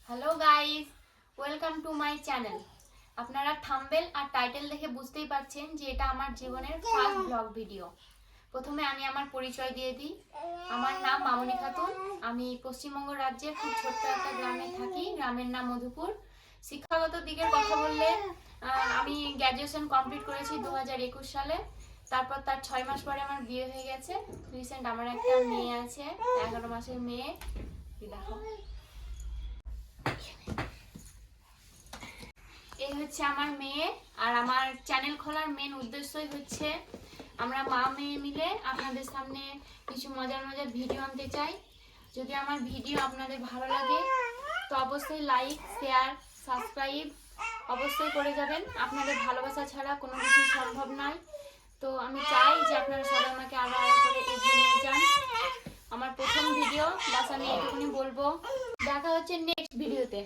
Hello guys, welcome to my channel. আপনারা thumbnail আর title দেখে বুঝতেই পারছেন যে এটা আমার জীবনের ফার্স্ট ব্লগ ভিডিও। প্রথমে আমি আমার পরিচয় দিয়ে দিই। আমার নাম মামনি খাতুন। আমি পশ্চিমবঙ্গ রাজ্যের খুব ছোট্ট একটা গ্রামে থাকি। গ্রামের নাম মধুপুর। শিক্ষাগত দিকের কথা বললে আমি গ্র্যাজুয়েশন কমপ্লিট করেছি 2021 সালে। তারপর তার 6 মাস পরে আমার বিয়ে হয়ে গেছে। রিসেন্ট আমার একটা মেয়ে আছে, 11 মাসের মেয়ে। দেখো, এই হচ্ছে আমার মেয়ে। আর আমার চ্যানেল খোলার মেন উদ্দেশ্যই হচ্ছে আমরা মা মেয়ে মিলে আপনাদের সামনে কিছু মজার মজার ভিডিও আনতে চাই। যদি আমার ভিডিও আপনাদের ভালো লাগে তো অবশ্যই লাইক, শেয়ার, সাবস্ক্রাইব অবশ্যই করে যাবেন। আপনাদের ভালোবাসা ছাড়া কোনো কিছু সম্ভব নয়। তো আমি চাই যে আপনারা সবাই আমাকে আরো আরো করে এগিয়ে নিয়ে যান। আমার প্রথম ভিডিও, বাস আমি এইটুকুনি বলবো। দেখা হচ্ছে নেক্সট ভিডিওতে।